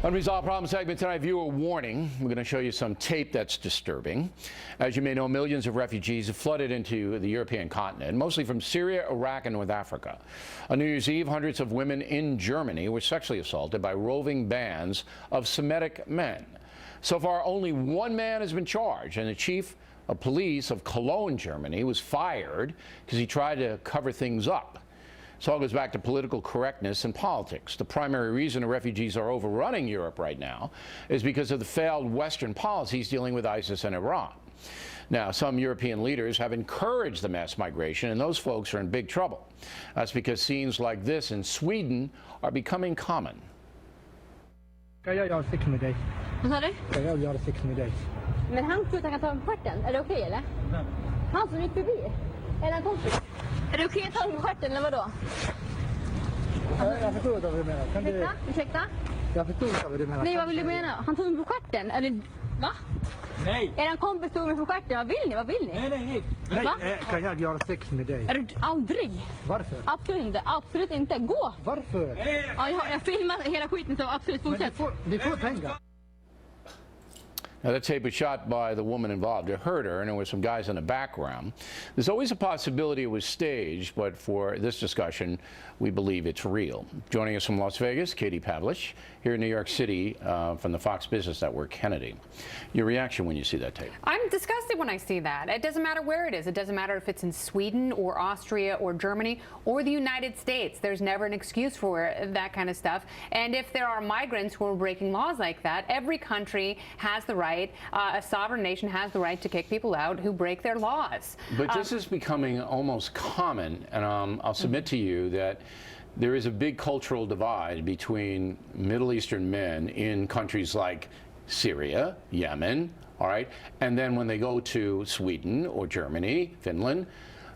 Unresolved Problem segment tonight, viewer warning. We're going to show you some tape that's disturbing. As you may know, millions of refugees have flooded into the European continent, mostly from Syria, Iraq, and North Africa. On New Year's Eve, hundreds of women in Germany were sexually assaulted by roving bands of Semitic men. So far, only one man has been charged, and the chief of police of Cologne, Germany, was fired because he tried to cover things up. This all goes back to political correctness and politics. The primary reason the refugees are overrunning Europe right now is because of the failed Western policies dealing with ISIS and Iran. Now, some European leaders have encouraged the mass migration, and those folks are in big trouble. That's because scenes like this in Sweden are becoming common. Ska jag göra sex med dig? Vad sa du? Ska jag göra sex med dig? Men han tror att han kan ta en stjärten. Är det okej eller? Han som gick förbi. Är det en kompis? Är det okej att ta en stjärten eller vadå? Jag förstår inte vad du menar. Kan du... Ursäkta? Jag förstår inte vad du menar. Nej, vad vill du mena? Han tog mig på stjärten. Är det... Va? Nej! Är det en kompis tog mig på stjärten? Vad vill ni? Vad vill ni? Nej. Va? Kan jag göra sex med dig? Är du aldrig? Varför? Absolut inte. Gå! Varför? Ja, jag filmar hela skiten så absolut fortsätt. Du får pengar. Now, that tape was shot by the woman involved. It hurt her, and there were some guys in the background. There's always a possibility it was staged, but for this discussion, we believe it's real. Joining us from Las Vegas, Katie Pavlich, here in New York City from the Fox Business Network, Kennedy. Your reaction when you see that tape? I'm disgusted when I see that. It doesn't matter where it is. It doesn't matter if it's in Sweden or Austria or Germany or the United States. There's never an excuse for that kind of stuff. And if there are migrants who are breaking laws like that, every country has the right, a sovereign nation has the right to kick people out who break their laws. But this is becoming almost common, and I'll submit to you that there is a big cultural divide between Middle Eastern men in countries like Syria, Yemen, all right, and then when they go to Sweden or Germany, Finland,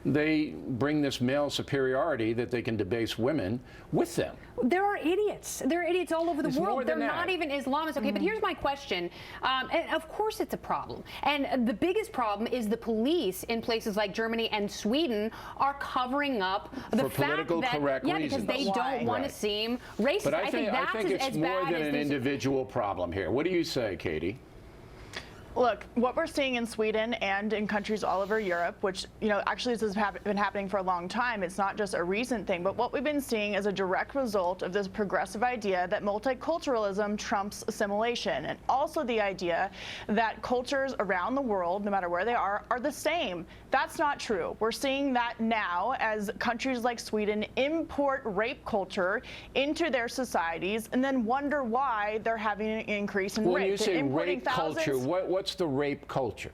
they bring this male superiority that they can debase women with them. There are idiots. There are idiots all over the world. They're that. not even Islamists. Okay, but here's my question. And of course it's a problem. And the biggest problem is the police in places like Germany and Sweden are covering up the fact that, because they don't want to seem racist. But I think it's more than an individual problem here. What do you say, Katie? Look, what we're seeing in Sweden and in countries all over Europe, which, actually this has been happening for a long time. It's not just a recent thing, but what we've been seeing is a direct result of this progressive idea that multiculturalism trumps assimilation, and also the idea that cultures around the world, no matter where they are the same. That's not true. We're seeing that now as countries like Sweden import rape culture into their societies and then wonder why they're having an increase in rape. When you say rape culture, what's the rape culture?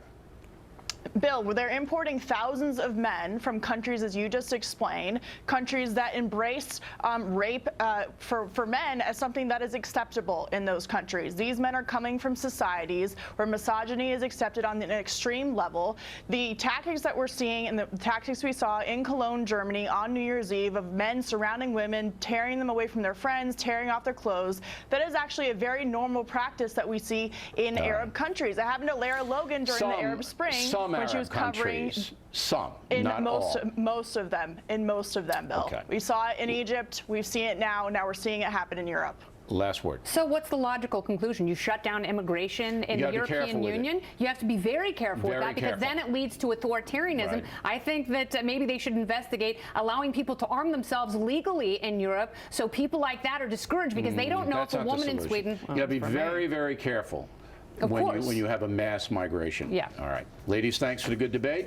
Bill, they're importing thousands of men from countries, as you just explained, countries that embrace rape for men as something that is acceptable in those countries. These men are coming from societies where misogyny is accepted on an extreme level. The tactics that we're seeing and the tactics we saw in Cologne, Germany on New Year's Eve of men surrounding women, tearing them away from their friends, tearing off their clothes, that is actually a very normal practice that we see in Arab countries. It happened to Lara Logan during the Arab Spring. When she was covering most of them, Bill. Okay. We saw it in Egypt, we've seen it now we're seeing it happen in Europe. Last word. So what's the logical conclusion? You shut down immigration in the European Union? You have to be very careful with that, because then it leads to authoritarianism. Right. I think that maybe they should investigate allowing people to arm themselves legally in Europe, so people like that are discouraged because they don't know if a woman in Sweden... You got to be very, very careful when you have a mass migration. Yeah. All right. Ladies, thanks for the good debate.